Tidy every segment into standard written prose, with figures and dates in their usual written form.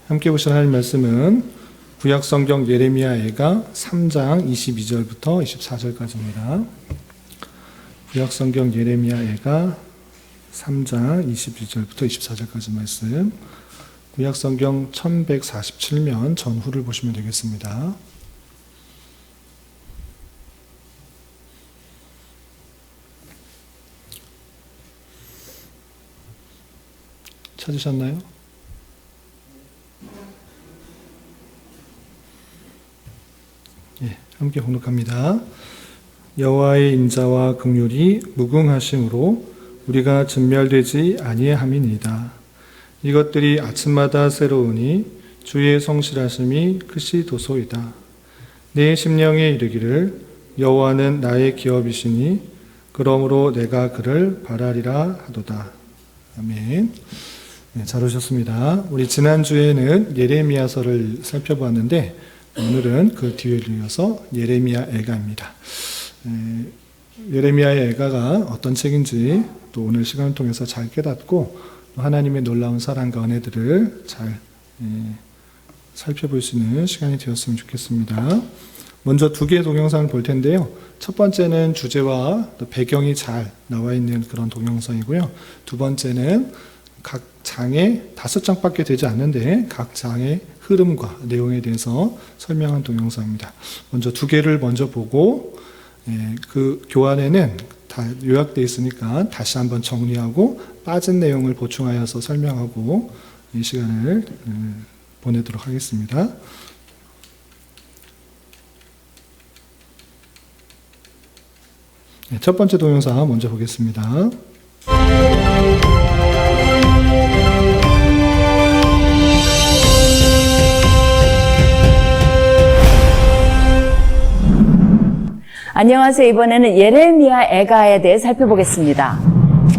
함께 보실 하나님 말씀은 구약성경 예레미야애가 3장 22절부터 24절까지입니다. 구약성경 예레미야애가 3장 22절부터 24절까지 말씀, 구약성경 1147면 전후를 보시면 되겠습니다. 찾으셨나요? 함께 봉독합니다. 여호와의 인자와 긍휼이 무궁하심으로 우리가 진멸되지 아니함이니이다. 이것들이 아침마다 새로우니 주의 성실하심이 크시도소이다. 내 심령에 이르기를 여호와는 나의 기업이시니 그러므로 내가 그를 바라리라 하도다. 아멘. 잘 오셨습니다. 우리 지난주에는 예레미야서를 살펴보았는데 오늘은 그 뒤를 이어서 예레미야애가입니다. 예레미야의 애가가 어떤 책인지 또 오늘 시간을 통해서 잘 깨닫고 하나님의 놀라운 사랑과 은혜들을 잘 살펴볼 수 있는 시간이 되었으면 좋겠습니다. 먼저 두 개의 동영상을 볼 텐데요. 첫 번째는 주제와 또 배경이 잘 나와 있는 그런 동영상이고요. 두 번째는 각 장에 5장밖에 되지 않는데 각 장의 흐름과 내용에 대해서 설명한 동영상입니다. 먼저 두 개를 먼저 보고 그 교환에는 다 요약되어 있으니까 다시 한번 정리하고 빠진 내용을 보충하여서 설명하고 이 시간을 보내도록 하겠습니다. 첫 번째 동영상 먼저 보겠습니다. 안녕하세요. 이번에는 예레미야 애가에 대해 살펴보겠습니다.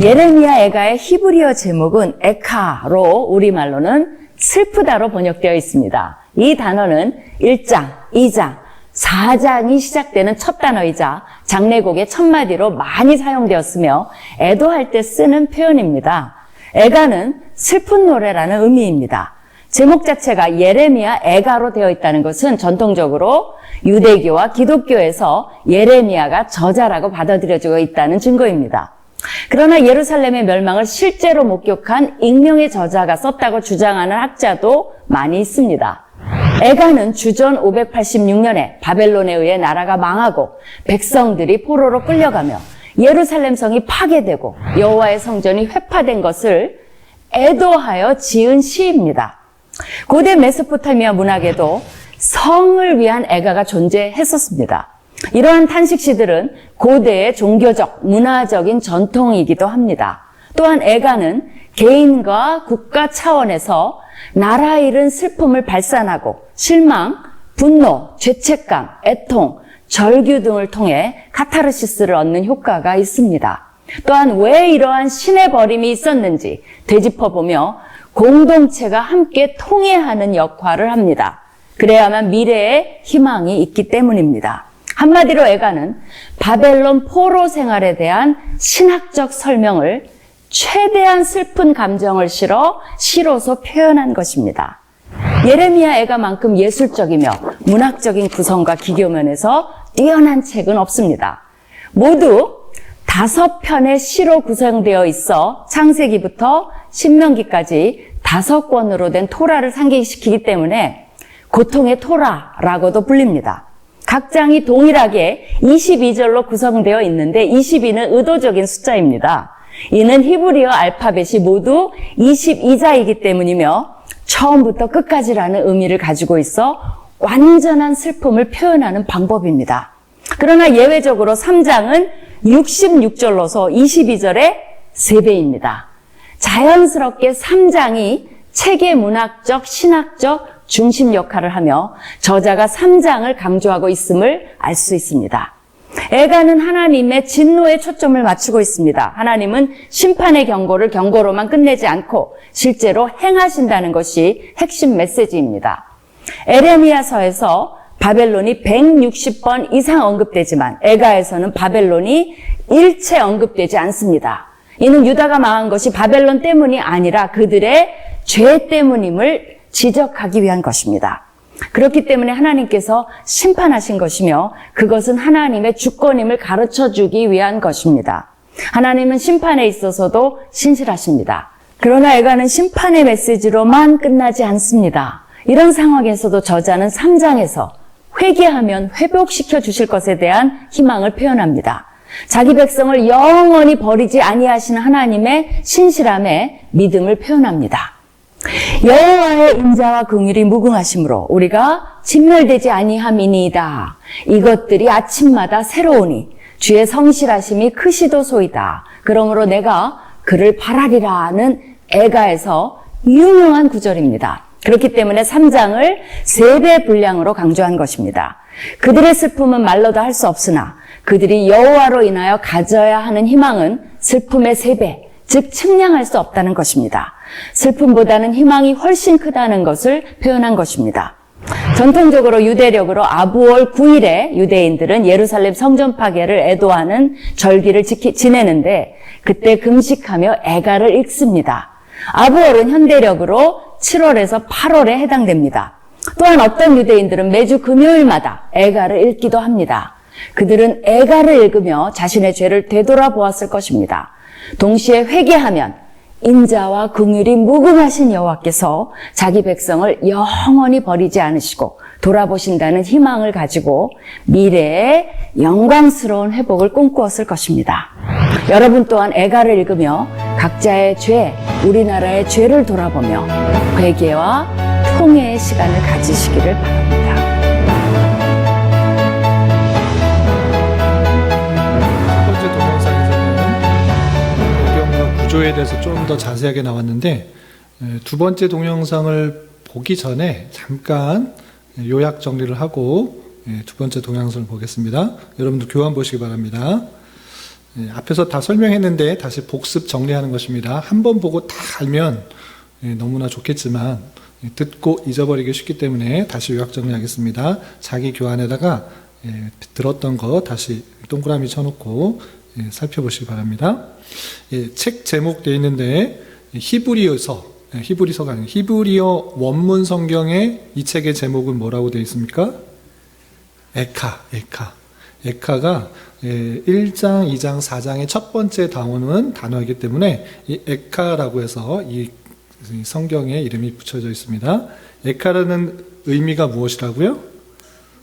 예레미야 애가의 히브리어 제목은 에카로 우리말로는 슬프다로 번역되어 있습니다. 이 단어는 1장, 2장, 4장이 시작되는 첫 단어이자 장례곡의 첫 마디로 많이 사용되었으며 애도할 때 쓰는 표현입니다. 애가는 슬픈 노래라는 의미입니다. 제목 자체가 예레미야 애가로 되어 있다는 것은 전통적으로 유대교와 기독교에서 예레미야가 저자라고 받아들여지고 있다는 증거입니다. 그러나 예루살렘의 멸망을 실제로 목격한 익명의 저자가 썼다고 주장하는 학자도 많이 있습니다. 애가는 주전 586년에 바벨론에 의해 나라가 망하고 백성들이 포로로 끌려가며 예루살렘 성이 파괴되고 여호와의 성전이 회파된 것을 애도하여 지은 시입니다. 고대 메소포타미아 문학에도 성을 위한 애가가 존재했었습니다. 이러한 탄식시들은 고대의 종교적, 문화적인 전통이기도 합니다. 또한 애가는 개인과 국가 차원에서 나라 잃은 슬픔을 발산하고 실망, 분노, 죄책감, 애통, 절규 등을 통해 카타르시스를 얻는 효과가 있습니다. 또한 왜 이러한 신의 버림이 있었는지 되짚어보며 공동체가 함께 통해하는 역할을 합니다. 그래야만 미래에 희망이 있기 때문입니다. 한마디로 애가는 바벨론 포로 생활에 대한 신학적 설명을 최대한 슬픈 감정을 실어 시로서 표현한 것입니다. 예레미야 애가만큼 예술적이며 문학적인 구성과 기교면에서 뛰어난 책은 없습니다. 모두 5편의 시로 구성되어 있어 창세기부터 신명기까지 5권으로 된 토라를 상기시키기 때문에 고통의 토라라고도 불립니다. 각 장이 동일하게 22절로 구성되어 있는데 22는 의도적인 숫자입니다. 이는 히브리어 알파벳이 모두 22자이기 때문이며 처음부터 끝까지라는 의미를 가지고 있어 완전한 슬픔을 표현하는 방법입니다. 그러나 예외적으로 3장은 66절로서 22절의 3배입니다. 자연스럽게 3장이 책의 문학적, 신학적 중심 역할을 하며 저자가 3장을 강조하고 있음을 알 수 있습니다. 애가는 하나님의 진노에 초점을 맞추고 있습니다. 하나님은 심판의 경고를 경고로만 끝내지 않고 실제로 행하신다는 것이 핵심 메시지입니다. 에레미야서에서 바벨론이 160번 이상 언급되지만 애가에서는 바벨론이 일체 언급되지 않습니다. 이는 유다가 망한 것이 바벨론 때문이 아니라 그들의 죄 때문임을 지적하기 위한 것입니다. 그렇기 때문에 하나님께서 심판하신 것이며 그것은 하나님의 주권임을 가르쳐주기 위한 것입니다. 하나님은 심판에 있어서도 신실하십니다. 그러나 애가는 심판의 메시지로만 끝나지 않습니다. 이런 상황에서도 저자는 3장에서 회개하면 회복시켜 주실 것에 대한 희망을 표현합니다. 자기 백성을 영원히 버리지 아니하시는 하나님의 신실함에 믿음을 표현합니다. 여호와의 인자와 긍휼이 무궁하심으로 우리가 진멸되지 아니함이니이다. 이것들이 아침마다 새로우니 주의 성실하심이 크시도소이다. 그러므로 내가 그를 바라리라는 애가에서 유명한 구절입니다. 그렇기 때문에 3장을 3배 분량으로 강조한 것입니다. 그들의 슬픔은 말로도 할 수 없으나 그들이 여호와로 인하여 가져야 하는 희망은 슬픔의 3배, 즉 측량할 수 없다는 것입니다. 슬픔보다는 희망이 훨씬 크다는 것을 표현한 것입니다. 전통적으로 유대력으로 아부월 9일에 유대인들은 예루살렘 성전 파괴를 애도하는 절기를 지내는데 그때 금식하며 애가를 읽습니다. 아부월은 현대력으로 7월에서 8월에 해당됩니다. 또한 어떤 유대인들은 매주 금요일마다 애가를 읽기도 합니다. 그들은 애가를 읽으며 자신의 죄를 되돌아보았을 것입니다. 동시에 회개하면 인자와 긍휼이 무궁하신 여호와께서 자기 백성을 영원히 버리지 않으시고 돌아보신다는 희망을 가지고 미래의 영광스러운 회복을 꿈꾸었을 것입니다. 여러분 또한 애가를 읽으며 각자의 죄, 우리나라의 죄를 돌아보며 회개와 통회의 시간을 가지시기를 바랍니다. 첫 번째 동영상에서는 배경과 구조에 대해서 좀 더 자세하게 나왔는데 두 번째 동영상을 보기 전에 잠깐 요약 정리를 하고 두 번째 동영상을 보겠습니다. 여러분들 교환 보시기 바랍니다. 앞에서 다 설명했는데 다시 복습 정리하는 것입니다. 한 번 보고 다 알면 너무나 좋겠지만 듣고 잊어버리기 쉽기 때문에 다시 요약 정리하겠습니다. 자기 교환에다가 들었던 거 다시 동그라미 쳐놓고 살펴보시기 바랍니다. 책 제목 되어 있는데 히브리서가 아니고 히브리어 원문 성경의 이 책의 제목은 뭐라고 되어 있습니까? 에카가 1장, 2장, 4장의 첫 번째 단어이기 때문에 이 에카라고 해서 이 성경에 이름이 붙여져 있습니다. 에카라는 의미가 무엇이라고요?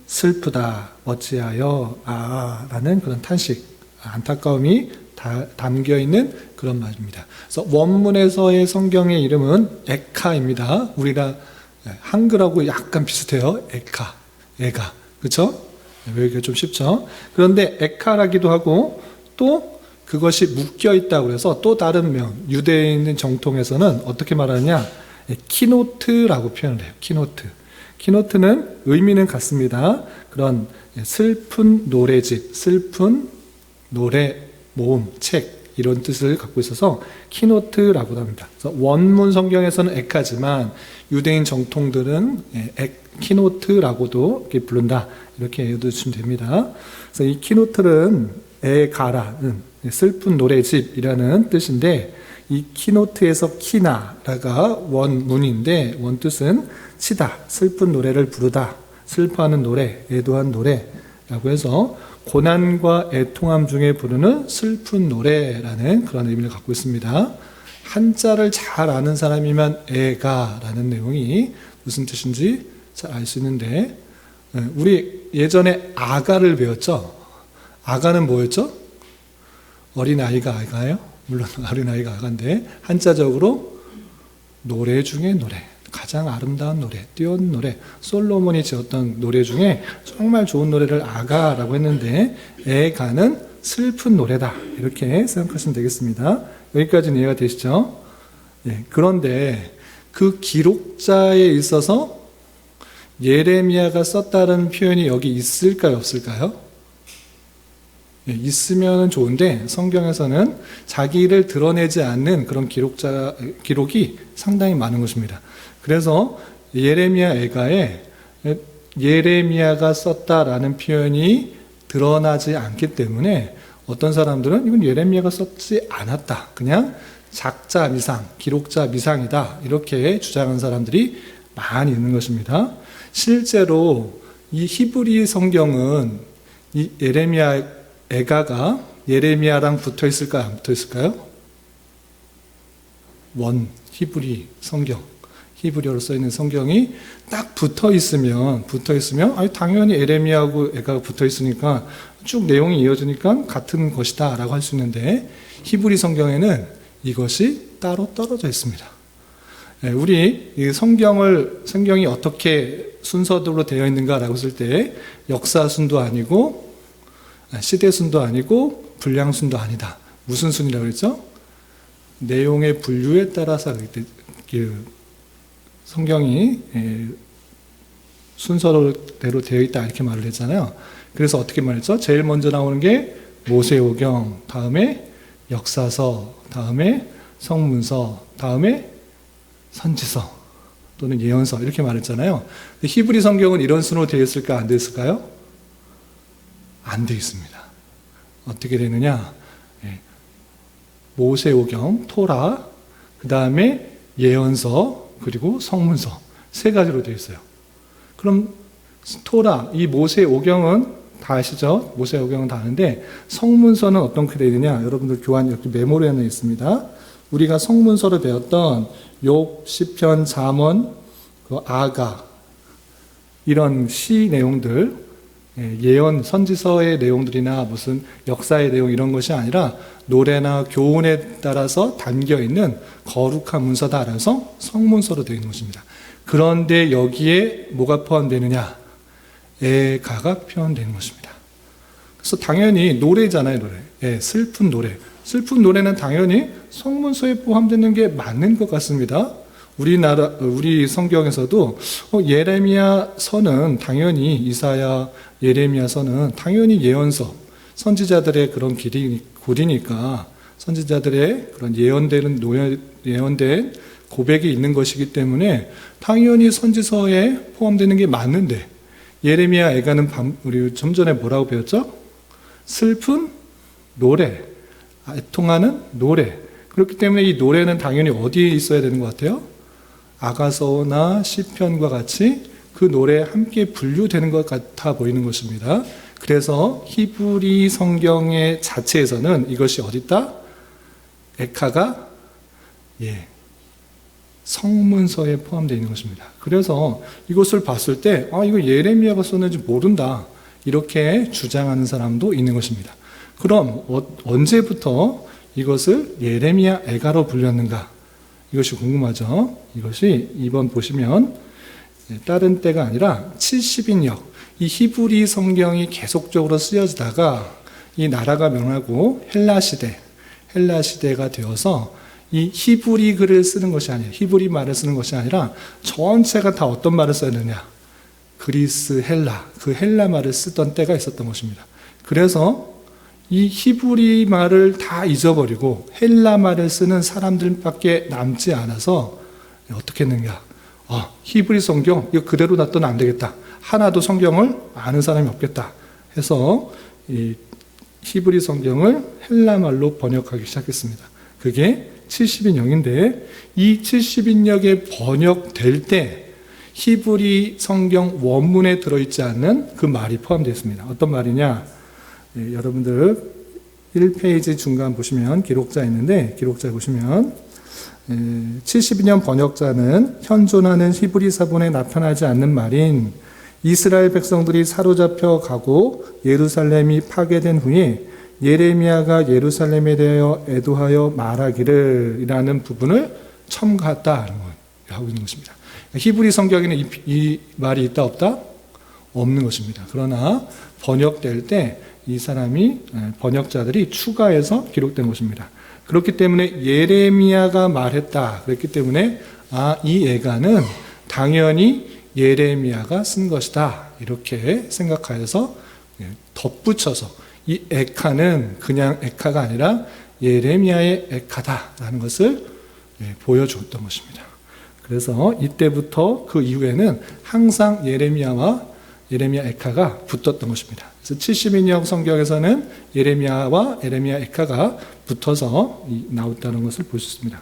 슬프다, 어찌하여, 라는 그런 탄식, 안타까움이 담겨있는 그런 말입니다. 그래서 원문에서의 성경의 이름은 에카입니다. 우리가 한글하고 약간 비슷해요. 애가. 그렇죠? 외우기가 좀 쉽죠? 그런데 에카라기도 하고 또 그것이 묶여있다고 해서 또 다른 명, 유대인 정통에서는 어떻게 말하느냐? 키노트라고 표현을 해요. 키노트는 의미는 같습니다. 그런 슬픈 노래집, 슬픈 노래 모음, 책 이런 뜻을 갖고 있어서 키노트라고 합니다. 그래서 원문 성경에서는 에카지만 유대인 정통들은 키노트라고도 이렇게 부른다. 이렇게 읽어주시면 됩니다. 그래서 이 키노트는 에가라는 슬픈 노래집이라는 뜻인데 이 키노트에서 키나라가 원문인데 원뜻은 치다, 슬픈 노래를 부르다, 슬퍼하는 노래, 애도한 노래라고 해서 고난과 애통함 중에 부르는 슬픈 노래라는 그런 의미를 갖고 있습니다. 한자를 잘 아는 사람이면 애가라는 내용이 무슨 뜻인지 잘 알 수 있는데 우리 예전에 아가를 배웠죠? 아가는 뭐였죠? 어린아이가 아가예요? 물론 어린아이가 아가인데 한자적으로 노래 중에 노래, 가장 아름다운 노래, 띄운 노래, 솔로몬이 지었던 노래 중에 정말 좋은 노래를 아가라고 했는데 애가는 슬픈 노래다 이렇게 생각하시면 되겠습니다. 여기까지는 이해가 되시죠? 그런데 그 기록자에 있어서 예레미야가 썼다는 표현이 여기 있을까요, 없을까요? 있으면 좋은데 성경에서는 자기를 드러내지 않는 그런 기록이 상당히 많은 것입니다. 그래서 예레미야 애가에 예레미야가 썼다라는 표현이 드러나지 않기 때문에 어떤 사람들은 이건 예레미야가 썼지 않았다. 그냥 작자 미상, 기록자 미상이다. 이렇게 주장하는 사람들이 많이 있는 것입니다. 실제로 이 히브리 성경은 이 예레미야 애가가 예레미야랑 붙어 있을까요? 안 붙어 있을까요? 히브리 성경, 히브리어로 써 있는 성경이 딱 붙어 있으면 아니 당연히 예레미야하고 애가가 붙어 있으니까 쭉 내용이 이어지니까 같은 것이다라고 할 수 있는데 히브리 성경에는 이것이 따로 떨어져 있습니다. 우리 이 성경이 어떻게 순서대로 되어 있는가라고 했을 때 역사순도 아니고 시대순도 아니고 분량순도 아니다. 무슨 순이라고 했죠? 내용의 분류에 따라서 성경이 순서대로 되어 있다 이렇게 말을 했잖아요. 그래서 어떻게 말했죠? 제일 먼저 나오는 게 모세오경, 다음에 역사서, 다음에 성문서, 다음에 선지서 또는 예언서 이렇게 말했잖아요. 근데 히브리 성경은 이런 순으로 되어 있을까 안 되어 있을까요? 안 되어 있습니다. 어떻게 되느냐? 모세오경, 토라, 그 다음에 예언서, 그리고 성문서 세 가지로 되어 있어요. 그럼 토라, 이 모세오경은 다 아시죠? 모세오경은 다 아는데 성문서는 어떻게 되어 있느냐? 여러분들 교환 이렇게 메모리에 있습니다. 우리가 성문서를 배웠던 욥, 시편, 잠언, 아가 이런 시 내용들, 예언, 선지서의 내용들이나 무슨 역사의 내용 이런 것이 아니라 노래나 교훈에 따라서 담겨있는 거룩한 문서다라서 성문서로 되어 있는 것입니다. 그런데 여기에 뭐가 포함되느냐? 애가가 표현되는 것입니다. 그래서 당연히 노래잖아요, 노래. 슬픈 노래. 슬픈 노래는 당연히 성문서에 포함되는 게 맞는 것 같습니다. 우리 성경에서도 예레미야서는 당연히 이사야, 예레미야서는 당연히 예언서, 선지자들의 그런 고리니까 선지자들의 그런 예언된 고백이 있는 것이기 때문에 당연히 선지서에 포함되는 게 맞는데 예레미야 애가는 우리 좀 전에 뭐라고 배웠죠? 슬픈 노래, 애통하는 노래. 그렇기 때문에 이 노래는 당연히 어디에 있어야 되는 것 같아요? 아가서나 시편과 같이 그 노래에 함께 분류되는 것 같아 보이는 것입니다. 그래서 히브리 성경의 자체에서는 이것이 어디 있다? 에카가 성문서에 포함되어 있는 것입니다. 그래서 이것을 봤을 때 이거 예레미야가 썼는지 모른다 이렇게 주장하는 사람도 있는 것입니다. 그럼 언제부터 이것을 예레미야 애가로 불렸는가? 이것이 궁금하죠? 이것이 이번 보시면 다른 때가 아니라 70인역, 이 히브리 성경이 계속적으로 쓰여지다가 이 나라가 명하고 헬라 시대가 되어서 이 히브리 글을 쓰는 것이 아니라 히브리 말을 쓰는 것이 아니라 전체가 다 어떤 말을 썼느냐? 그리스, 헬라, 그 헬라 말을 쓰던 때가 있었던 것입니다. 그래서 이 히브리 말을 다 잊어버리고 헬라 말을 쓰는 사람들밖에 남지 않아서 어떻게 했는가? 히브리 성경 이거 그대로 놔두면 안 되겠다. 하나도 성경을 아는 사람이 없겠다 해서 이 히브리 성경을 헬라 말로 번역하기 시작했습니다. 그게 70인역인데 이 70인역에 번역될 때 히브리 성경 원문에 들어있지 않는 그 말이 포함되어 있습니다. 어떤 말이냐? 여러분들 1페이지 중간 보시면 기록자 있는데 기록자 보시면 72년 번역자는 현존하는 히브리 사본에 나타나지 않는 말인 이스라엘 백성들이 사로잡혀 가고 예루살렘이 파괴된 후에 예레미야가 예루살렘에 대하여 애도하여 말하기를 이라는 부분을 첨가했다 하고 있는 것입니다. 히브리 성경에는 이 말이 있다 없다? 없는 것입니다. 그러나 번역될 때 이 사람이 번역자들이 추가해서 기록된 것입니다. 그렇기 때문에 예레미야가 말했다. 그렇기 때문에 이 애가는 당연히 예레미야가 쓴 것이다. 이렇게 생각하여서 덧붙여서 이 에카는 그냥 에카가 아니라 예레미야의 에카다라는 것을 보여주었던 것입니다. 그래서 이때부터 그 이후에는 항상 예레미야 에카가 붙었던 것입니다. 그래서 70인역 성경에서는 예레미야와 에레미야 에카가 붙어서 나왔다는 것을 볼 수 있습니다.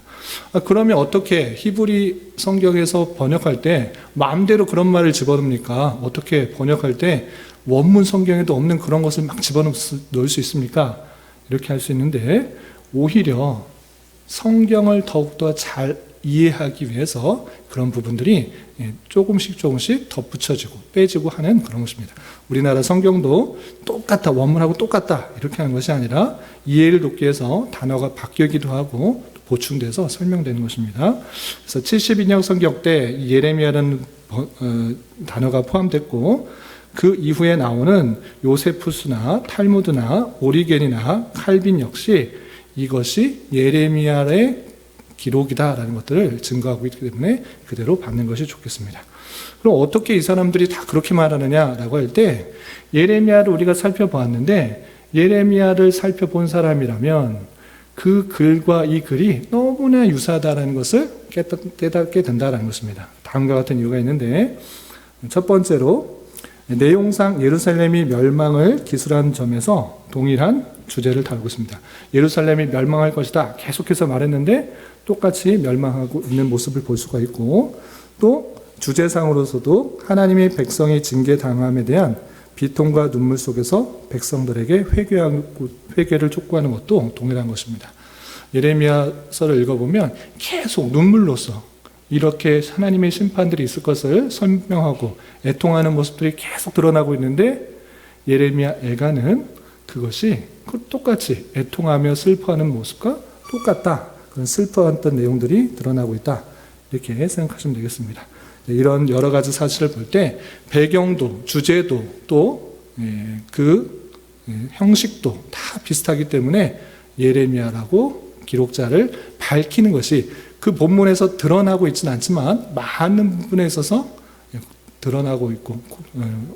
그러면 어떻게 히브리 성경에서 번역할 때 마음대로 그런 말을 집어넣습니까? 어떻게 번역할 때 원문 성경에도 없는 그런 것을 막 집어넣을 수 있습니까? 이렇게 할 수 있는데 오히려 성경을 더욱더 잘 이해하기 위해서 그런 부분들이 조금씩 덧붙여지고 빼지고 하는 그런 것입니다. 우리나라 성경도 똑같다, 원문하고 똑같다 이렇게 하는 것이 아니라 이해를 돕기 위해서 단어가 바뀌기도 하고 보충돼서 설명되는 것입니다. 그래서 72년 성경 때 예레미야라는 단어가 포함됐고 그 이후에 나오는 요세푸스나 탈무드나 오리겐이나 칼빈 역시 이것이 예레미야의 기록이다라는 것들을 증거하고 있기 때문에 그대로 받는 것이 좋겠습니다. 그럼 어떻게 이 사람들이 다 그렇게 말하느냐라고 할 때 예레미야를 우리가 살펴보았는데 예레미야를 살펴본 사람이라면 그 글과 이 글이 너무나 유사하다는 것을 깨닫게 된다는 것입니다. 다음과 같은 이유가 있는데 첫 번째로 내용상 예루살렘이 멸망을 기술한 점에서 동일한 주제를 다루고 있습니다. 예루살렘이 멸망할 것이다 계속해서 말했는데 똑같이 멸망하고 있는 모습을 볼 수가 있고 또 주제상으로서도 하나님의 백성이 징계당함에 대한 비통과 눈물 속에서 백성들에게 회개를 촉구하는 것도 동일한 것입니다. 예레미야서를 읽어보면 계속 눈물로써 이렇게 하나님의 심판들이 있을 것을 설명하고 애통하는 모습들이 계속 드러나고 있는데 예레미야 애가는 그것이 똑같이 애통하며 슬퍼하는 모습과 똑같다. 그런 슬퍼했던 내용들이 드러나고 있다. 이렇게 생각하시면 되겠습니다. 이런 여러 가지 사실을 볼 때 배경도 주제도 또 그 형식도 다 비슷하기 때문에 예레미야라고 기록자를 밝히는 것이 그 본문에서 드러나고 있지는 않지만 많은 부분에 있어서 드러나고 있고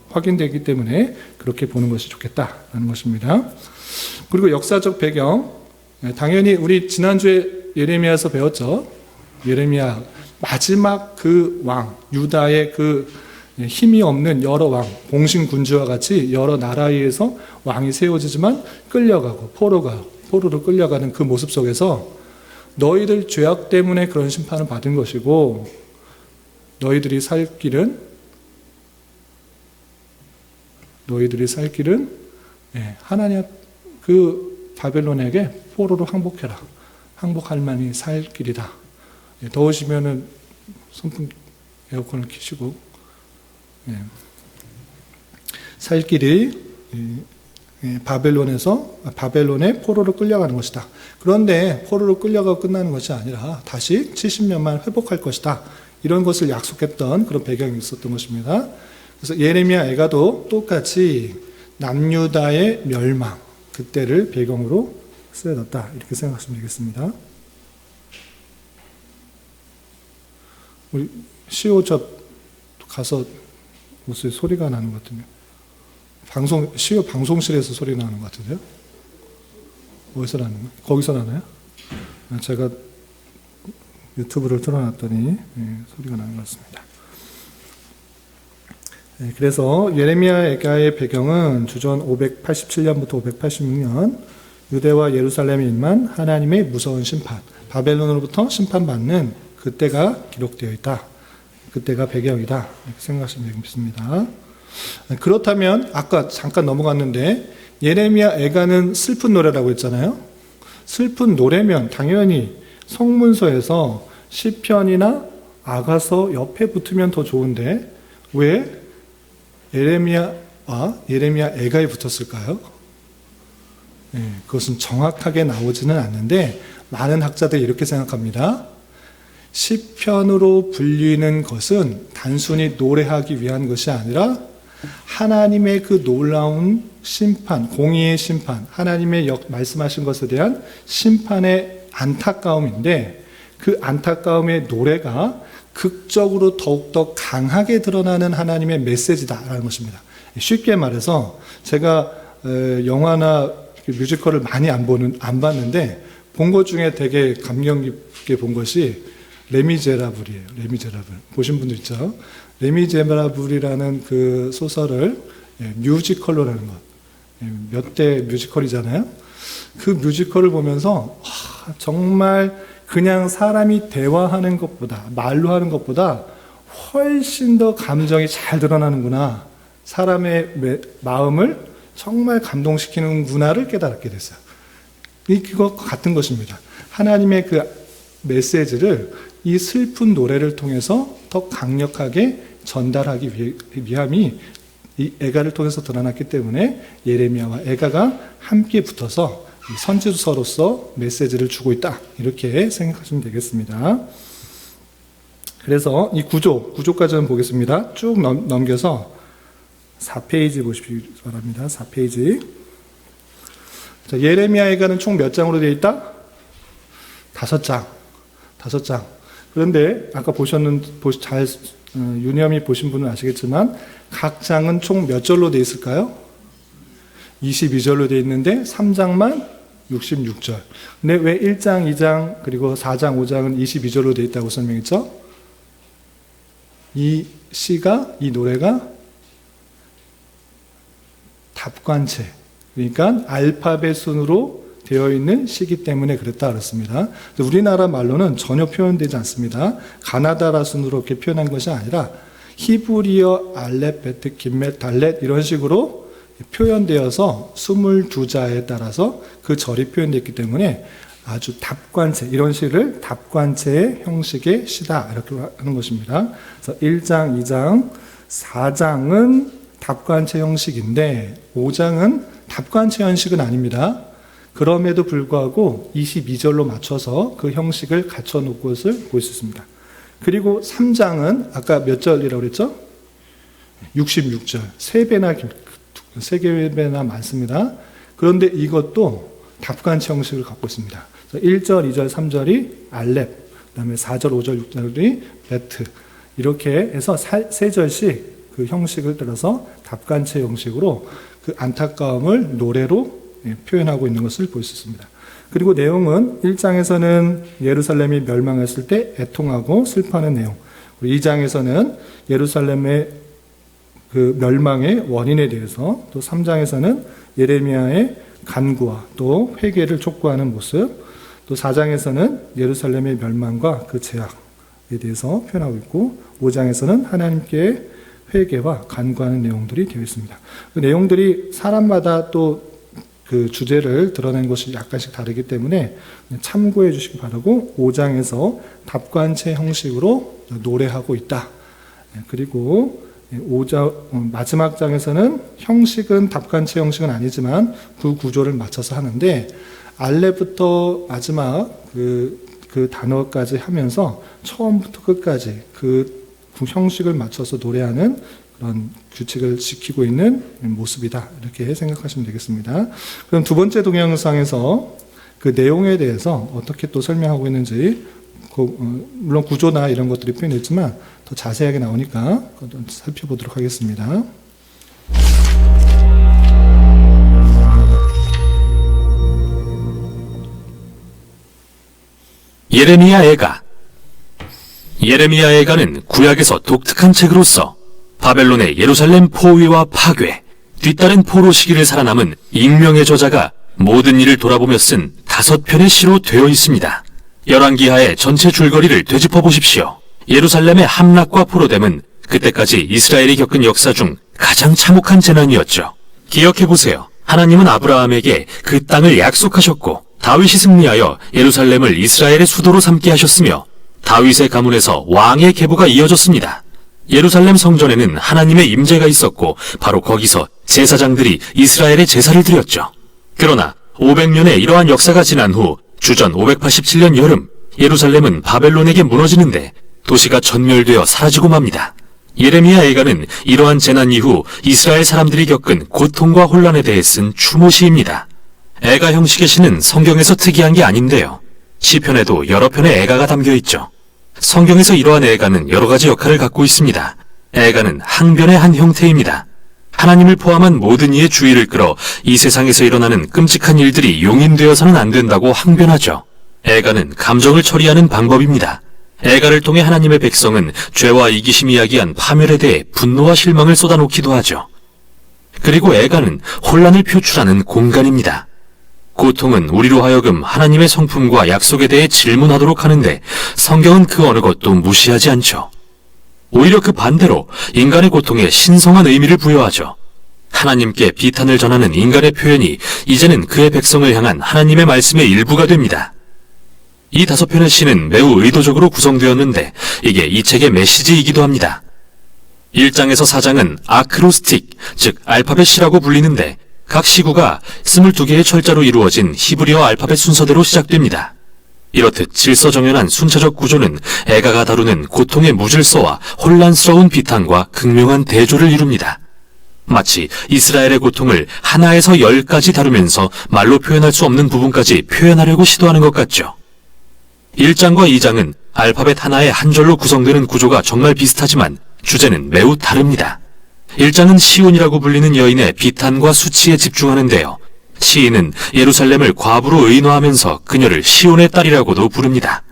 확인되기 때문에 그렇게 보는 것이 좋겠다라는 것입니다. 그리고 역사적 배경 당연히 우리 지난주에 예레미야에서 배웠죠. 예레미야 마지막 그 왕 유다의 그 힘이 없는 여러 왕 공신군주와 같이 여러 나라에 의해서 왕이 세워지지만 끌려가고 포로로 끌려가는 그 모습 속에서 너희들 죄악 때문에 그런 심판을 받은 것이고 너희들이 살 길은 하나님 그 바벨론에게 포로로 항복해라. 항복할 만이 살 길이다. 더우시면은 선풍 에어컨을 켜시고 살 길이 바벨론의 포로로 끌려가는 것이다. 그런데 포로로 끌려가고 끝나는 것이 아니라 다시 70년만 회복할 것이다. 이런 것을 약속했던 그런 배경이 있었던 것입니다. 그래서 예레미야 애가도 똑같이 남유다의 멸망 그때를 배경으로 쓰여졌다. 이렇게 생각하시면 되겠습니다. 우리 시오접 가서 무슨 소리가 나는 것 같은데 시오 방송실에서 소리 나는 것 같은데요? 어디서 나는 거예요? 거기서 나나요? 제가 유튜브를 틀어놨더니 소리가 나는 것 같습니다. 그래서 예레미야 애가의 배경은 주전 587년부터 586년 유대와 예루살렘에 임한 하나님의 무서운 심판, 바벨론으로부터 심판받는 그때가 기록되어 있다. 그때가 배경이다. 이렇게 생각하시면 되겠습니다. 그렇다면 아까 잠깐 넘어갔는데 예레미야 애가는 슬픈 노래라고 했잖아요. 슬픈 노래면 당연히 성문서에서 시편이나 아가서 옆에 붙으면 더 좋은데 왜 예레미야와 예레미야 애가에 붙었을까요? 그것은 정확하게 나오지는 않는데 많은 학자들이 이렇게 생각합니다. 시편으로 불리는 것은 단순히 노래하기 위한 것이 아니라 하나님의 그 놀라운 심판, 공의의 심판, 하나님의 말씀하신 것에 대한 심판의 안타까움인데 그 안타까움의 노래가 극적으로 더욱더 강하게 드러나는 하나님의 메시지다라는 것입니다. 쉽게 말해서 제가 영화나 뮤지컬을 많이 안 봤는데 본 것 중에 되게 감명 깊게 본 것이 레미제라블이에요. 레미제라블. 보신 분들 있죠? 레미제라블이라는 그 소설을 뮤지컬로 하는 것. 몇 대 뮤지컬이잖아요. 그 뮤지컬을 보면서 정말 그냥 사람이 대화하는 것보다, 말로 하는 것보다 훨씬 더 감정이 잘 드러나는구나. 사람의 마음을 정말 감동시키는구나를 깨달게 됐어요. 그거 같은 것입니다. 하나님의 그 메시지를 이 슬픈 노래를 통해서 더 강력하게 전달하기 위함이 이 애가를 통해서 드러났기 때문에 예레미야와 애가가 함께 붙어서 선지서로서 메시지를 주고 있다. 이렇게 생각하시면 되겠습니다. 그래서 이 구조까지는 보겠습니다. 쭉 넘겨서 4페이지 보시기 바랍니다. 4페이지. 자, 예레미야 애가는 총 몇 장으로 되어 있다? 5장. 그런데 아까 유념히 보신 분은 아시겠지만 각 장은 총 몇 절로 되어 있을까요? 22절로 되어 있는데 3장만 66절. 근데 왜 1장, 2장, 그리고 4장, 5장은 22절로 되어 있다고 설명했죠? 이 노래가 답관체, 그러니까 알파벳 순으로 되어 있는 시기 때문에 그랬다 그렇습니다. 우리나라 말로는 전혀 표현되지 않습니다. 가나다라 순으로 이렇게 표현한 것이 아니라 히브리어 알렙, 베트, 김멧, 달렛 이런 식으로 표현되어서 22자에 따라서 그 절이 표현됐기 때문에 아주 답관체, 이런 시를 답관체의 형식의 시다 이렇게 하는 것입니다. 그래서 1장, 2장, 4장은 답관체 형식인데 5장은 답관체 형식은 아닙니다. 그럼에도 불구하고 22절로 맞춰서 그 형식을 갖춰놓은 것을 볼 수 있습니다. 그리고 3장은 아까 몇 절이라고 그랬죠? 66절. 3배나 많습니다. 그런데 이것도 답관체 형식을 갖고 있습니다. 1절, 2절, 3절이 알렙, 그 다음에 4절, 5절, 6절이 베트. 이렇게 해서 3절씩 그 형식을 따라서 답관체 형식으로 그 안타까움을 노래로 표현하고 있는 것을 볼 수 있습니다. 그리고 내용은 1장에서는 예루살렘이 멸망했을 때 애통하고 슬퍼하는 내용, 2장에서는 예루살렘의 그 멸망의 원인에 대해서, 또 3장에서는 예레미야의 간구와 또 회개를 촉구하는 모습, 또 4장에서는 예루살렘의 멸망과 그 죄악에 대해서 표현하고 있고, 5장에서는 하나님께 회개와 간구하는 내용들이 되어 있습니다. 그 내용들이 사람마다 또 그 주제를 드러낸 것이 약간씩 다르기 때문에 참고해 주시기 바라고, 5장에서 답관체 형식으로 노래하고 있다. 그리고 5장 마지막 장에서는 형식은 답관체 형식은 아니지만 그 구조를 맞춰서 하는데, 알레부터 마지막 그 단어까지 하면서 처음부터 끝까지 그 형식을 맞춰서 노래하는 그런 규칙을 지키고 있는 모습이다. 이렇게 생각하시면 되겠습니다. 그럼 두 번째 동영상에서 그 내용에 대해서 어떻게 또 설명하고 있는지, 물론 구조나 이런 것들이 표현됐지만 더 자세하게 나오니까 살펴보도록 하겠습니다. 예레미야 애가. 예레미야 애가는 구약에서 독특한 책으로서 바벨론의 예루살렘 포위와 파괴, 뒤따른 포로 시기를 살아남은 익명의 저자가 모든 일을 돌아보며 쓴 5편의 시로 되어 있습니다. 열왕기하의 전체 줄거리를 되짚어 보십시오. 예루살렘의 함락과 포로됨은 그때까지 이스라엘이 겪은 역사 중 가장 참혹한 재난이었죠. 기억해 보세요. 하나님은 아브라함에게 그 땅을 약속하셨고, 다윗이 승리하여 예루살렘을 이스라엘의 수도로 삼게 하셨으며, 다윗의 가문에서 왕의 계보가 이어졌습니다. 예루살렘 성전에는 하나님의 임재가 있었고, 바로 거기서 제사장들이 이스라엘의 제사를 드렸죠. 그러나 500년의 이러한 역사가 지난 후 주전 587년 여름, 예루살렘은 바벨론에게 무너지는데 도시가 전멸되어 사라지고 맙니다. 예레미야 애가는 이러한 재난 이후 이스라엘 사람들이 겪은 고통과 혼란에 대해 쓴 추모시입니다. 애가 형식의 시는 성경에서 특이한 게 아닌데요. 시편에도 여러 편의 애가가 담겨 있죠. 성경에서 이러한 애가는 여러 가지 역할을 갖고 있습니다. 애가는 항변의 한 형태입니다. 하나님을 포함한 모든 이의 주의를 끌어 이 세상에서 일어나는 끔찍한 일들이 용인되어서는 안 된다고 항변하죠. 애가는 감정을 처리하는 방법입니다. 애가를 통해 하나님의 백성은 죄와 이기심이 야기한 파멸에 대해 분노와 실망을 쏟아놓기도 하죠. 그리고 애가는 혼란을 표출하는 공간입니다. 고통은 우리로 하여금 하나님의 성품과 약속에 대해 질문하도록 하는데 성경은 그 어느 것도 무시하지 않죠. 오히려 그 반대로 인간의 고통에 신성한 의미를 부여하죠. 하나님께 비탄을 전하는 인간의 표현이 이제는 그의 백성을 향한 하나님의 말씀의 일부가 됩니다. 이 5편의 시는 매우 의도적으로 구성되었는데 이게 이 책의 메시지이기도 합니다. 1장에서 4장은 아크로스틱, 즉 알파벳 시라고 불리는데 각 시구가 22개의 철자로 이루어진 히브리어 알파벳 순서대로 시작됩니다. 이렇듯 질서정연한 순차적 구조는 애가가 다루는 고통의 무질서와 혼란스러운 비탄과 극명한 대조를 이룹니다. 마치 이스라엘의 고통을 하나에서 10까지 다루면서 말로 표현할 수 없는 부분까지 표현하려고 시도하는 것 같죠. 1장과 2장은 알파벳 하나의 한 절로 구성되는 구조가 정말 비슷하지만 주제는 매우 다릅니다. 1장은 시온이라고 불리는 여인의 비탄과 수치에 집중하는데요. 시인은 예루살렘을 과부로 의인화하면서 그녀를 시온의 딸이라고도 부릅니다.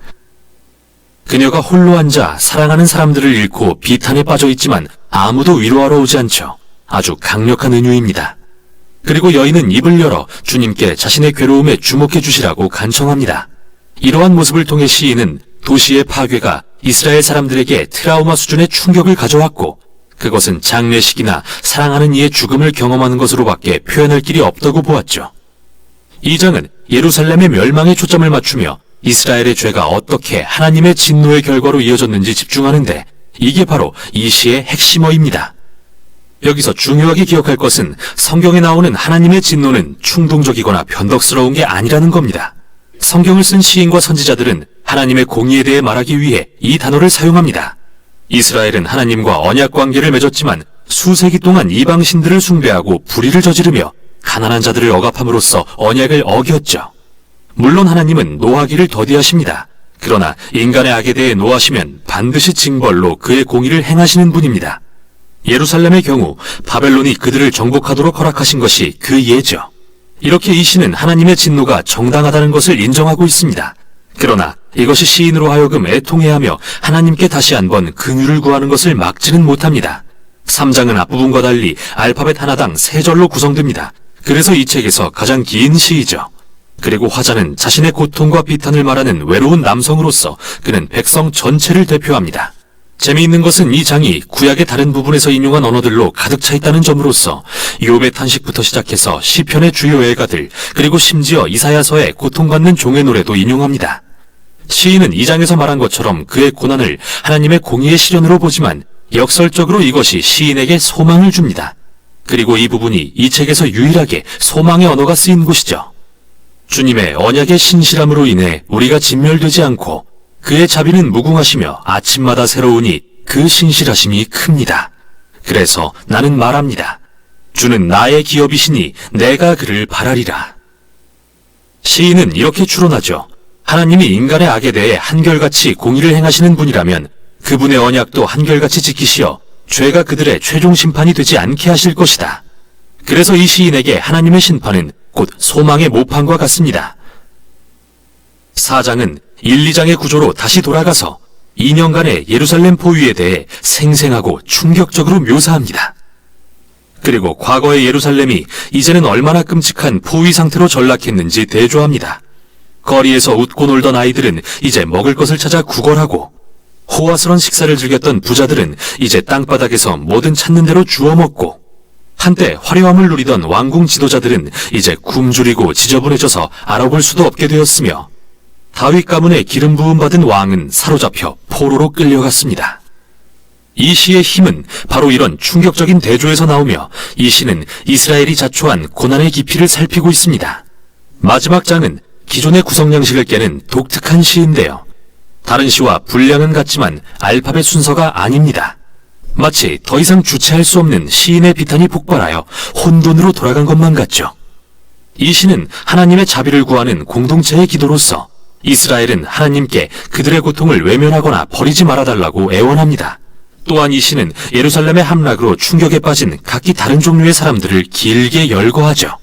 그녀가 홀로 앉아 사랑하는 사람들을 잃고 비탄에 빠져 있지만 아무도 위로하러 오지 않죠. 아주 강력한 은유입니다. 그리고 여인은 입을 열어 주님께 자신의 괴로움에 주목해 주시라고 간청합니다. 이러한 모습을 통해 시인은 도시의 파괴가 이스라엘 사람들에게 트라우마 수준의 충격을 가져왔고 그것은 장례식이나 사랑하는 이의 죽음을 경험하는 것으로밖에 표현할 길이 없다고 보았죠. 2장은 예루살렘의 멸망에 초점을 맞추며 이스라엘의 죄가 어떻게 하나님의 진노의 결과로 이어졌는지 집중하는데 이게 바로 이 시의 핵심어입니다. 여기서 중요하게 기억할 것은 성경에 나오는 하나님의 진노는 충동적이거나 변덕스러운 게 아니라는 겁니다. 성경을 쓴 시인과 선지자들은 하나님의 공의에 대해 말하기 위해 이 단어를 사용합니다. 이스라엘은 하나님과 언약 관계를 맺었지만 수세기 동안 이방 신들을 숭배하고 불의를 저지르며 가난한 자들을 억압함으로써 언약을 어겼죠. 물론 하나님은 노하기를 더디하십니다. 그러나 인간의 악에 대해 노하시면 반드시 징벌로 그의 공의를 행하시는 분입니다. 예루살렘의 경우 바벨론이 그들을 정복하도록 허락하신 것이 그 예죠. 이렇게 이 시는 하나님의 진노가 정당하다는 것을 인정하고 있습니다. 그러나 이것이 시인으로 하여금 애통해하며 하나님께 다시 한번 긍휼을 구하는 것을 막지는 못합니다. 3장은 앞부분과 달리 알파벳 하나당 3절로 구성됩니다. 그래서 이 책에서 가장 긴 시이죠. 그리고 화자는 자신의 고통과 비탄을 말하는 외로운 남성으로서 그는 백성 전체를 대표합니다. 재미있는 것은 이 장이 구약의 다른 부분에서 인용한 언어들로 가득 차 있다는 점으로서 욥의 탄식부터 시작해서 시편의 주요 애가들 그리고 심지어 이사야서의 고통받는 종의 노래도 인용합니다. 시인은 이 장에서 말한 것처럼 그의 고난을 하나님의 공의의 시련으로 보지만 역설적으로 이것이 시인에게 소망을 줍니다. 그리고 이 부분이 이 책에서 유일하게 소망의 언어가 쓰인 곳이죠. 주님의 언약의 신실함으로 인해 우리가 진멸되지 않고 그의 자비는 무궁하시며 아침마다 새로우니 그 신실하심이 큽니다. 그래서 나는 말합니다. 주는 나의 기업이시니 내가 그를 바라리라. 시인은 이렇게 추론하죠. 하나님이 인간의 악에 대해 한결같이 공의를 행하시는 분이라면 그분의 언약도 한결같이 지키시어 죄가 그들의 최종 심판이 되지 않게 하실 것이다. 그래서 이 시인에게 하나님의 심판은 곧 소망의 모판과 같습니다. 4장은 1, 2장의 구조로 다시 돌아가서 2년간의 예루살렘 포위에 대해 생생하고 충격적으로 묘사합니다. 그리고 과거의 예루살렘이 이제는 얼마나 끔찍한 포위 상태로 전락했는지 대조합니다. 거리에서 웃고 놀던 아이들은 이제 먹을 것을 찾아 구걸하고 호화스런 식사를 즐겼던 부자들은 이제 땅바닥에서 뭐든 찾는 대로 주워 먹고 한때 화려함을 누리던 왕궁 지도자들은 이제 굶주리고 지저분해져서 알아볼 수도 없게 되었으며 다윗 가문에 기름 부음 받은 왕은 사로잡혀 포로로 끌려갔습니다. 이 시의 힘은 바로 이런 충격적인 대조에서 나오며 이 시는 이스라엘이 자초한 고난의 깊이를 살피고 있습니다. 마지막 장은 기존의 구성 양식을 깨는 독특한 시인데요. 다른 시와 분량은 같지만 알파벳 순서가 아닙니다. 마치 더 이상 주체할 수 없는 시인의 비탄이 폭발하여 혼돈으로 돌아간 것만 같죠. 이 시는 하나님의 자비를 구하는 공동체의 기도로서 이스라엘은 하나님께 그들의 고통을 외면하거나 버리지 말아달라고 애원합니다. 또한 이 시는 예루살렘의 함락으로 충격에 빠진 각기 다른 종류의 사람들을 길게 열거하죠.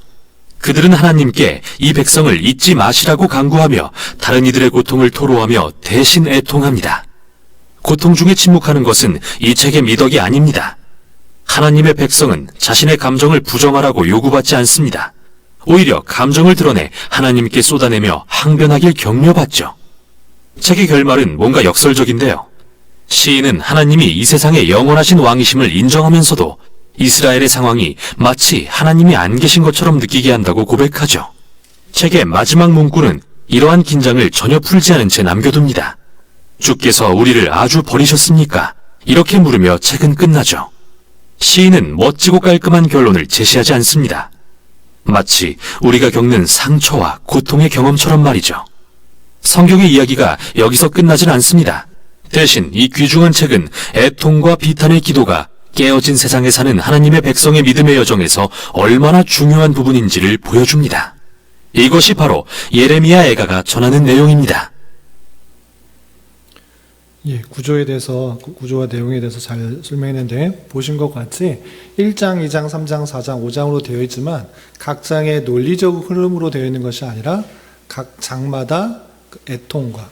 그들은 하나님께 이 백성을 잊지 마시라고 간구하며 다른 이들의 고통을 토로하며 대신 애통합니다. 고통 중에 침묵하는 것은 이 책의 미덕이 아닙니다. 하나님의 백성은 자신의 감정을 부정하라고 요구받지 않습니다. 오히려 감정을 드러내 하나님께 쏟아내며 항변하길 격려받죠. 책의 결말은 뭔가 역설적인데요. 시인은 하나님이 이 세상의 영원하신 왕이심을 인정하면서도 이스라엘의 상황이 마치 하나님이 안 계신 것처럼 느끼게 한다고 고백하죠. 책의 마지막 문구는 이러한 긴장을 전혀 풀지 않은 채 남겨둡니다. 주께서 우리를 아주 버리셨습니까? 이렇게 물으며 책은 끝나죠. 시인은 멋지고 깔끔한 결론을 제시하지 않습니다. 마치 우리가 겪는 상처와 고통의 경험처럼 말이죠. 성경의 이야기가 여기서 끝나진 않습니다. 대신 이 귀중한 책은 애통과 비탄의 기도가 깨어진 세상에 사는 하나님의 백성의 믿음의 여정에서 얼마나 중요한 부분인지를 보여줍니다. 이것이 바로 예레미야 애가가 전하는 내용입니다. 예, 구조와 내용에 대해서 잘 설명했는데, 보신 것 같이 1장, 2장, 3장, 4장, 5장으로 되어 있지만 각 장의 논리적 흐름으로 되어 있는 것이 아니라 각 장마다 그 애통과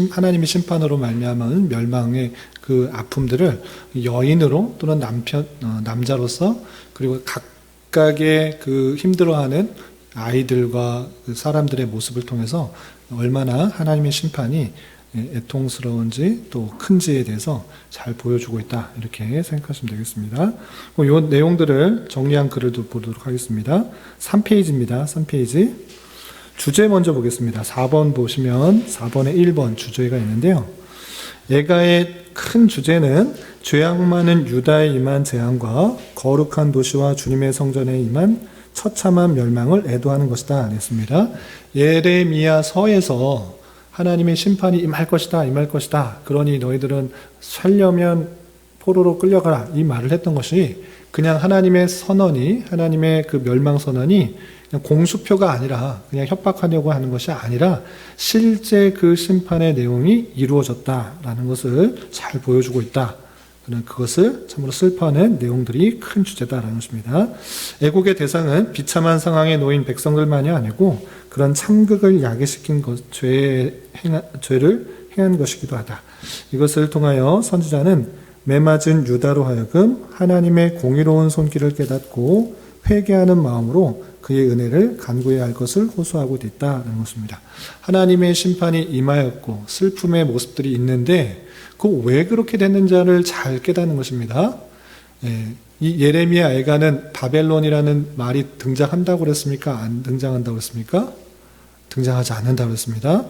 하나님의 심판으로 말미암은 멸망의 그 아픔들을 여인으로 또는 남자로서, 그리고 각각의 그 힘들어하는 아이들과 그 사람들의 모습을 통해서 얼마나 하나님의 심판이 애통스러운지 또 큰지에 대해서 잘 보여주고 있다, 이렇게 생각하시면 되겠습니다. 이 내용들을 정리한 글을 보도록 하겠습니다. 3페이지입니다. 3페이지. 주제 먼저 보겠습니다. 4번 보시면 4번에 1번 주제가 있는데요. 애가의 큰 주제는 죄악 많은 유다에 임한 재앙과 거룩한 도시와 주님의 성전에 임한 처참한 멸망을 애도하는 것이다 했습니다. 예레미야서에서 하나님의 심판이 임할 것이다, 임할 것이다. 그러니 너희들은 살려면 포로로 끌려가라. 이 말을 했던 것이 그냥 하나님의 선언이, 하나님의 그 멸망 선언이 그냥 공수표가 아니라, 그냥 협박하려고 하는 것이 아니라 실제 그 심판의 내용이 이루어졌다라는 것을 잘 보여주고 있다. 그것을 참으로 슬퍼하는 내용들이 큰 주제다라는 것입니다. 애국의 대상은 비참한 상황에 놓인 백성들만이 아니고 그런 참극을 야기시킨 죄를 행한 것이기도 하다. 이것을 통하여 선지자는 매맞은 유다로 하여금 하나님의 공의로운 손길을 깨닫고 회개하는 마음으로 그의 은혜를 간구해야 할 것을 호소하고 있다는 것입니다. 하나님의 심판이 임하였고 슬픔의 모습들이 있는데 그 왜 그렇게 됐는지를 잘 깨닫는 것입니다. 이 예레미야 애가는 바벨론이라는 말이 등장한다고 그랬습니까? 안 등장한다고 그랬습니까? 등장하지 않는다고 그랬습니다.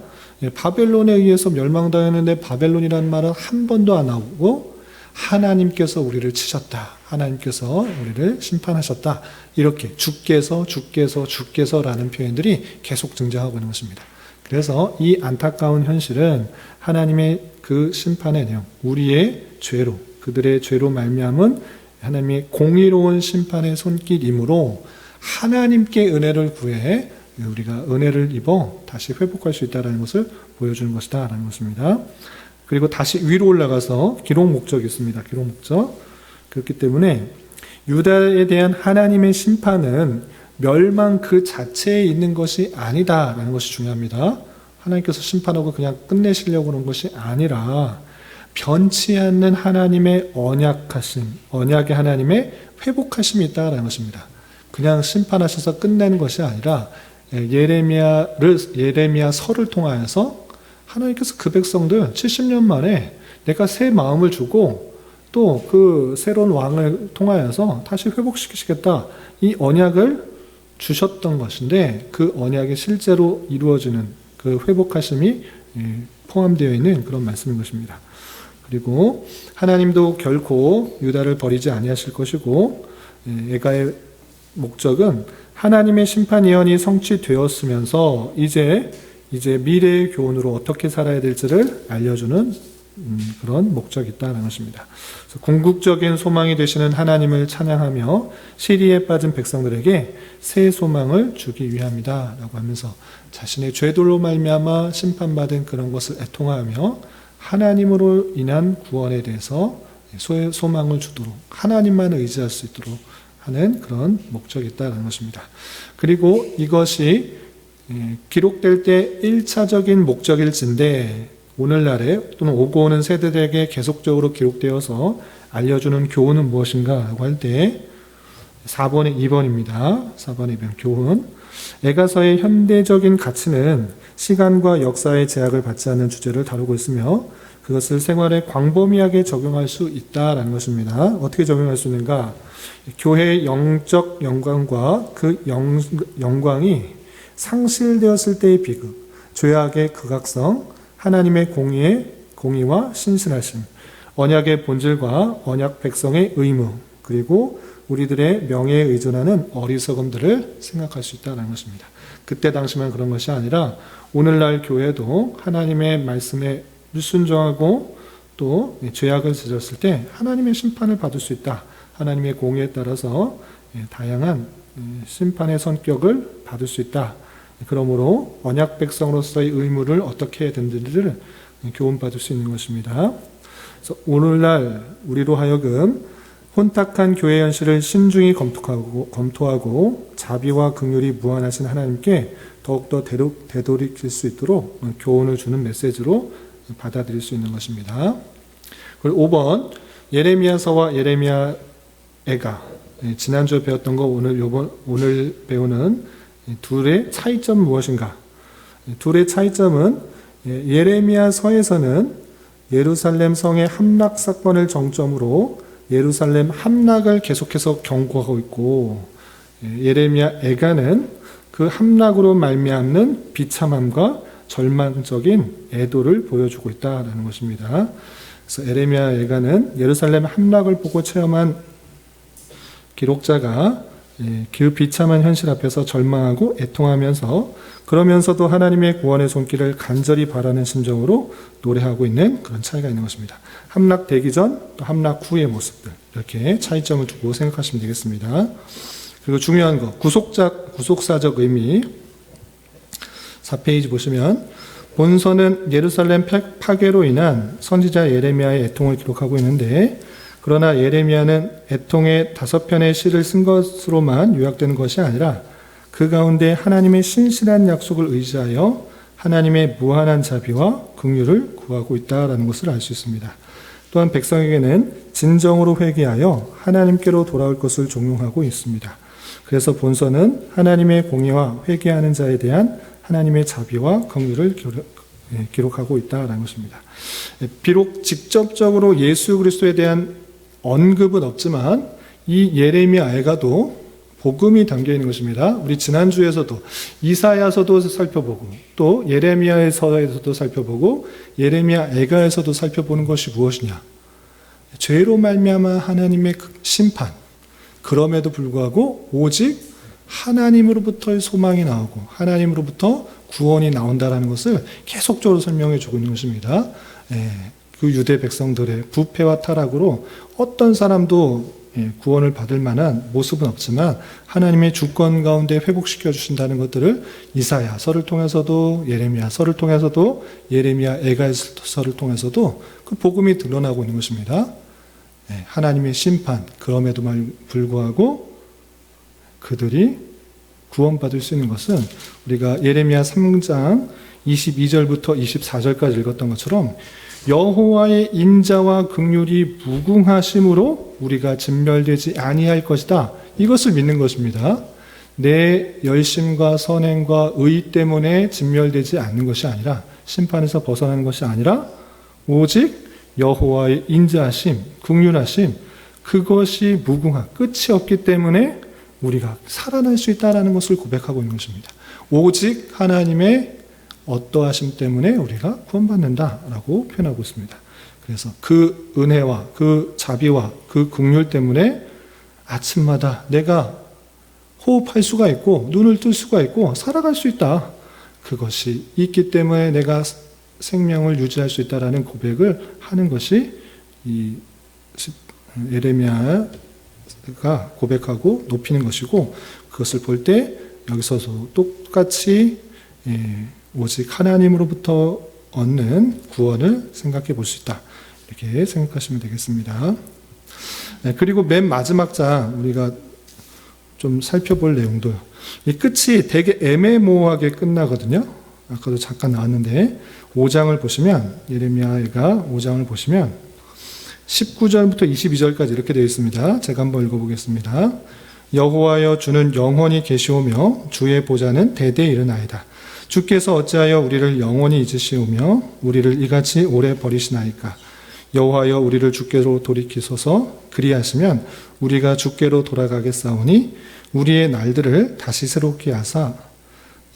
바벨론에 의해서 멸망당했는데 바벨론이라는 말은 한 번도 안 나오고 하나님께서 우리를 치셨다, 하나님께서 우리를 심판하셨다, 이렇게 주께서라는 표현들이 계속 등장하고 있는 것입니다. 그래서 이 안타까운 현실은 하나님의 그 심판의 내용, 우리의 죄로, 그들의 죄로 말미암은 하나님의 공의로운 심판의 손길이므로 하나님께 은혜를 구해 우리가 은혜를 입어 다시 회복할 수 있다는 것을 보여주는 것이다 라는 것입니다. 그리고 다시 위로 올라가서 기록 목적이 있습니다. 기록 목적. 그렇기 때문에 유다에 대한 하나님의 심판은 멸망 그 자체에 있는 것이 아니다라는 것이 중요합니다. 하나님께서 심판하고 그냥 끝내시려고 하는 것이 아니라 변치 않는 하나님의 언약의 하나님의 회복하심이 있다라는 것입니다. 그냥 심판하셔서 끝내는 것이 아니라 예레미야서를 통하여서 하나님께서 그 백성들 70년 만에 내가 새 마음을 주고 또 그 새로운 왕을 통하여서 다시 회복시키시겠다, 이 언약을 주셨던 것인데 그 언약이 실제로 이루어지는 그 회복하심이 포함되어 있는 그런 말씀인 것입니다. 그리고 하나님도 결코 유다를 버리지 아니하실 것이고 애가의 목적은 하나님의 심판 예언이 성취되었으면서 이제 미래의 교훈으로 어떻게 살아야 될지를 알려주는 그런 목적이 있다는 것입니다. 그래서 궁극적인 소망이 되시는 하나님을 찬양하며 시리에 빠진 백성들에게 새 소망을 주기 위함이다 라고 하면서 자신의 죄들로 말미암아 심판받은 그런 것을 애통하며 하나님으로 인한 구원에 대해서 소망을 주도록, 하나님만 의지할 수 있도록 하는 그런 목적이 있다는 것입니다. 그리고 이것이 기록될 때 1차적인 목적일진데 오늘날에 또는 오고 오는 세대들에게 계속적으로 기록되어서 알려주는 교훈은 무엇인가 라고 할 때 4번에 2번입니다. 4번에 2번 교훈. 애가서의 현대적인 가치는 시간과 역사의 제약을 받지 않는 주제를 다루고 있으며 그것을 생활에 광범위하게 적용할 수 있다라는 것입니다. 어떻게 적용할 수 있는가? 교회의 영적 영광과 그 영광이 상실되었을 때의 비극, 죄악의 극악성, 하나님의 공의와 신실하심, 언약의 본질과 언약 백성의 의무, 그리고 우리들의 명예에 의존하는 어리석음들을 생각할 수 있다는 것입니다. 그때 당시만 그런 것이 아니라 오늘날 교회도 하나님의 말씀에 불순종하고 또 죄악을 저질렀을 때 하나님의 심판을 받을 수 있다. 하나님의 공의에 따라서 다양한 심판의 성격을 받을 수 있다. 그러므로 언약 백성으로서의 의무를 어떻게 해야 되는지를 교훈받을 수 있는 것입니다. 그래서 오늘날 우리로 하여금 혼탁한 교회 현실을 신중히 검토하고 자비와 긍휼이 무한하신 하나님께 더욱더 되돌이킬 수 있도록 교훈을 주는 메시지로 받아들일 수 있는 것입니다. 그리고 5번 예레미야서와 예레미야애가 지난주에 배웠던 거 오늘 배우는 둘의 차이점 무엇인가? 둘의 차이점은 예레미야서에서는 예루살렘 성의 함락 사건을 정점으로 예루살렘 함락을 계속해서 경고하고 있고 예레미야애가는 그 함락으로 말미암는 비참함과 절망적인 애도를 보여주고 있다는 것입니다. 그래서 예레미야애가는 예루살렘 함락을 보고 체험한 기록자가 그 비참한 현실 앞에서 절망하고 애통하면서 그러면서도 하나님의 구원의 손길을 간절히 바라는 심정으로 노래하고 있는 그런 차이가 있는 것입니다. 함락 되기 전, 또 함락 후의 모습들 이렇게 차이점을 두고 생각하시면 되겠습니다. 그리고 중요한 거 구속사적 의미 4페이지 보시면 본서는 예루살렘 파괴로 인한 선지자 예레미야의 애통을 기록하고 있는데 그러나 예레미야는 애통의 5편의 시를 쓴 것으로만 요약되는 것이 아니라 그 가운데 하나님의 신실한 약속을 의지하여 하나님의 무한한 자비와 긍휼을 구하고 있다는 것을 알 수 있습니다. 또한 백성에게는 진정으로 회개하여 하나님께로 돌아올 것을 종용하고 있습니다. 그래서 본서는 하나님의 공의와 회개하는 자에 대한 하나님의 자비와 긍휼을 기록하고 있다는 것입니다. 비록 직접적으로 예수 그리스도에 대한 언급은 없지만 이 예레미야애가도 복음이 담겨 있는 것입니다. 우리 지난주에서도 이사야서도 살펴보고 또 예레미야서에서도 살펴보고 예레미야애가에서도 살펴보는 것이 무엇이냐? 죄로 말미암아 하나님의 심판. 그럼에도 불구하고 오직 하나님으로부터의 소망이 나오고 하나님으로부터 구원이 나온다라는 것을 계속적으로 설명해 주고 있는 것입니다. 그 유대 백성들의 부패와 타락으로 어떤 사람도 구원을 받을 만한 모습은 없지만 하나님의 주권 가운데 회복시켜 주신다는 것들을 이사야서를 통해서도 예레미야서를 통해서도 예레미야애가서를 통해서도 그 복음이 드러나고 있는 것입니다. 하나님의 심판 그럼에도 불구하고 그들이 구원받을 수 있는 것은 우리가 예레미야 3장 22절부터 24절까지 읽었던 것처럼 여호와의 인자와 긍휼이 무궁하심으로 우리가 진멸되지 아니할 것이다. 이것을 믿는 것입니다. 내 열심과 선행과 의 때문에 진멸되지 않는 것이 아니라 심판에서 벗어나는 것이 아니라 오직 여호와의 인자하심, 긍휼하심 그것이 끝이 없기 때문에 우리가 살아날 수 있다는 것을 고백하고 있는 것입니다. 오직 하나님의 어떠하심 때문에 우리가 구원받는다라고 표현하고 있습니다. 그래서 그 은혜와 그 자비와 그 긍휼 때문에 아침마다 내가 호흡할 수가 있고 눈을 뜰 수가 있고 살아갈 수 있다. 그것이 있기 때문에 내가 생명을 유지할 수 있다라는 고백을 하는 것이 이 예레미야가 고백하고 높이는 것이고 그것을 볼 때 여기서도 똑같이 오직 하나님으로부터 얻는 구원을 생각해 볼 수 있다. 이렇게 생각하시면 되겠습니다. 그리고 맨 마지막 장 우리가 좀 살펴볼 내용도 이 끝이 되게 애매모호하게 끝나거든요. 아까도 잠깐 나왔는데 5장을 보시면 예레미야가 5장을 보시면 19절부터 22절까지 이렇게 되어 있습니다. 제가 한번 읽어보겠습니다. 여호와여 주는 영원히 계시오며 주의 보좌는 대대 이르나이다. 주께서 어찌하여 우리를 영원히 잊으시오며 우리를 이같이 오래 버리시나이까. 여호와여 우리를 주께로 돌이키소서. 그리하시면 우리가 주께로 돌아가겠사오니 우리의 날들을 다시 새롭게 하사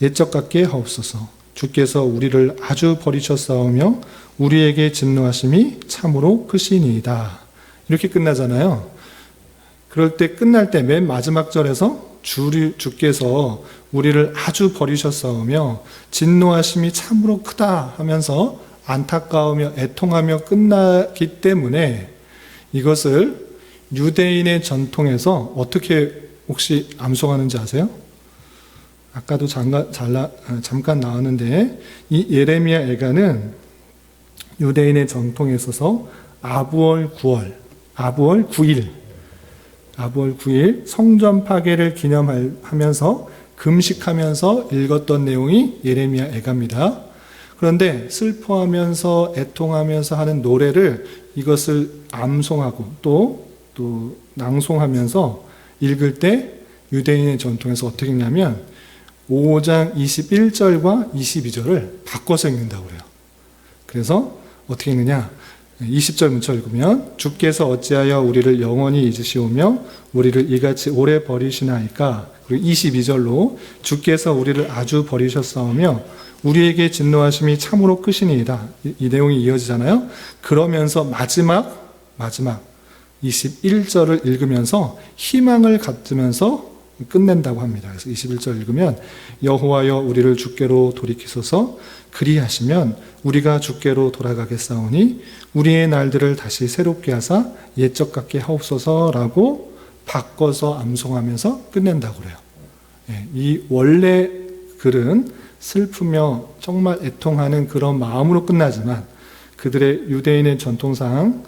옛적 같게 하옵소서. 주께서 우리를 아주 버리셨사오며 우리에게 진노하심이 참으로 크시니이다. 이렇게 끝나잖아요. 그럴 때 끝날 때 맨 마지막 절에서 주께서 우리를 아주 버리셨사오며 진노하심이 참으로 크다 하면서 안타까우며 애통하며 끝나기 때문에 이것을 유대인의 전통에서 어떻게 혹시 암송하는지 아세요? 아까도 잠깐 나왔는데 이 예레미야 애가는 유대인의 전통에 있어서 아부월 9일 성전 파괴를 기념하면서 금식하면서 읽었던 내용이 예레미야 애가입니다. 그런데 슬퍼하면서 애통하면서 하는 노래를 이것을 암송하고 또 낭송하면서 읽을 때 유대인의 전통에서 어떻게 읽냐면 5장 21절과 22절을 바꿔서 읽는다고 그래요. 그래서 어떻게 읽느냐? 20절 문자 읽으면 주께서 어찌하여 우리를 영원히 잊으시오며 우리를 이같이 오래 버리시나이까. 그리고 22절로 주께서 우리를 아주 버리셨사오며 우리에게 진노하심이 참으로 크시니이다. 이 내용이 이어지잖아요. 그러면서 마지막 21절을 읽으면서 희망을 갖으면서 끝낸다고 합니다. 그래서 21절 읽으면 여호와여 우리를 주께로 돌이키소서. 그리하시면 우리가 주께로 돌아가겠사오니 우리의 날들을 다시 새롭게 하사 옛적 같게 하옵소서라고 바꿔서 암송하면서 끝낸다고 그래요. 이 원래 글은 슬프며 정말 애통하는 그런 마음으로 끝나지만 그들의 유대인의 전통상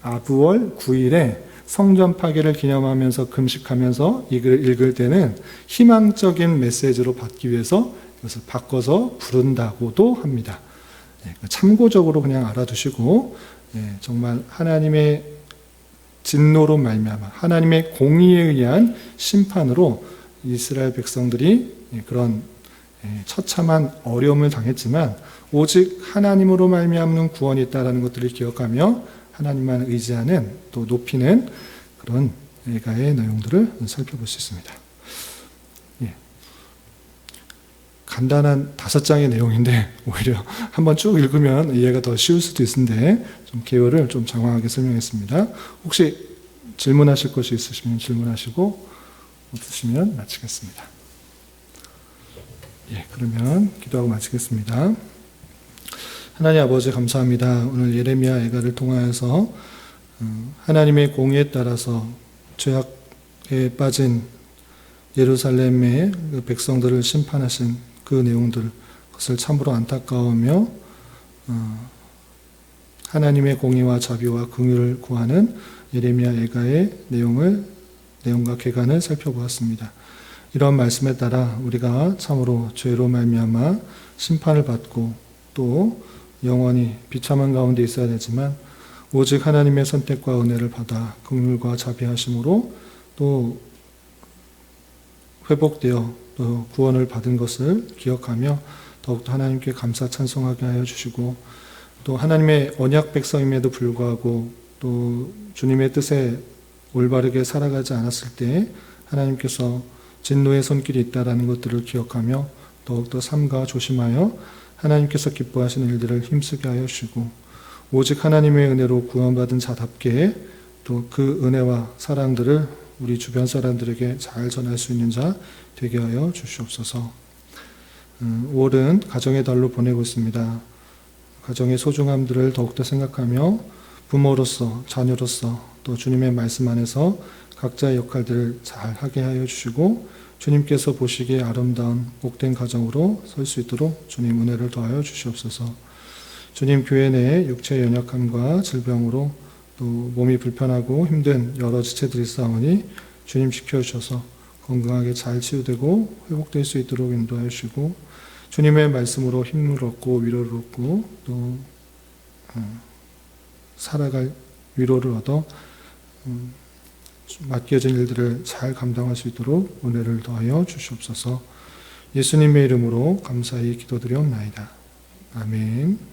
아부월 9일에 성전 파괴를 기념하면서 금식하면서 이 글을 읽을 때는 희망적인 메시지로 받기 위해서 이것을 바꿔서 부른다고도 합니다. 참고적으로 그냥 알아두시고 정말 하나님의 진노로 말미암아 하나님의 공의에 의한 심판으로 이스라엘 백성들이 그런 처참한 어려움을 당했지만 오직 하나님으로 말미암는 구원이 있다는 것들을 기억하며 하나님만 의지하는 또 높이는 그런 애가의 내용들을 살펴볼 수 있습니다. 간단한 5장의 내용인데 오히려 한번 쭉 읽으면 이해가 더 쉬울 수도 있는데 좀 개요를 좀 장황하게 설명했습니다. 혹시 질문하실 것이 있으시면 질문하시고 없으시면 마치겠습니다. 그러면 기도하고 마치겠습니다. 하나님 아버지 감사합니다. 오늘 예레미야 애가를 통하여서 하나님의 공의에 따라서 죄악에 빠진 예루살렘의 그 백성들을 심판하신 그 내용들, 그것을 참으로 안타까우며 하나님의 공의와 자비와 긍휼을 구하는 예레미야 애가의 내용과 개관을 살펴보았습니다. 이런 말씀에 따라 우리가 참으로 죄로 말미암아 심판을 받고 또 영원히 비참한 가운데 있어야 되지만 오직 하나님의 선택과 은혜를 받아 긍휼과 자비하심으로 또 회복되어 또 구원을 받은 것을 기억하며 더욱더 하나님께 감사 찬송하게 하여 주시고 또 하나님의 언약 백성임에도 불구하고 또 주님의 뜻에 올바르게 살아가지 않았을 때 하나님께서 진노의 손길이 있다라는 것들을 기억하며 더욱더 삼가 조심하여 하나님께서 기뻐하시는 일들을 힘쓰게 하여 주시고 오직 하나님의 은혜로 구원받은 자답게 또 그 은혜와 사랑들을 우리 주변 사람들에게 잘 전할 수 있는 자 되게 하여 주시옵소서. 5월은 가정의 달로 보내고 있습니다. 가정의 소중함들을 더욱더 생각하며 부모로서 자녀로서 또 주님의 말씀 안에서 각자의 역할들을 잘 하게 하여 주시고 주님께서 보시기에 아름다운 복된 가정으로 설 수 있도록 주님 은혜를 더하여 주시옵소서. 주님 교회 내에 육체의 연약함과 질병으로 또 몸이 불편하고 힘든 여러 지체들이 싸우니 주님 지켜주셔서 건강하게 잘 치유되고 회복될 수 있도록 인도하여 주시고 주님의 말씀으로 힘을 얻고 위로를 얻고 또 살아갈 위로를 얻어 맡겨진 일들을 잘 감당할 수 있도록 은혜를 더하여 주시옵소서. 예수님의 이름으로 감사히 기도드리옵나이다. 아멘.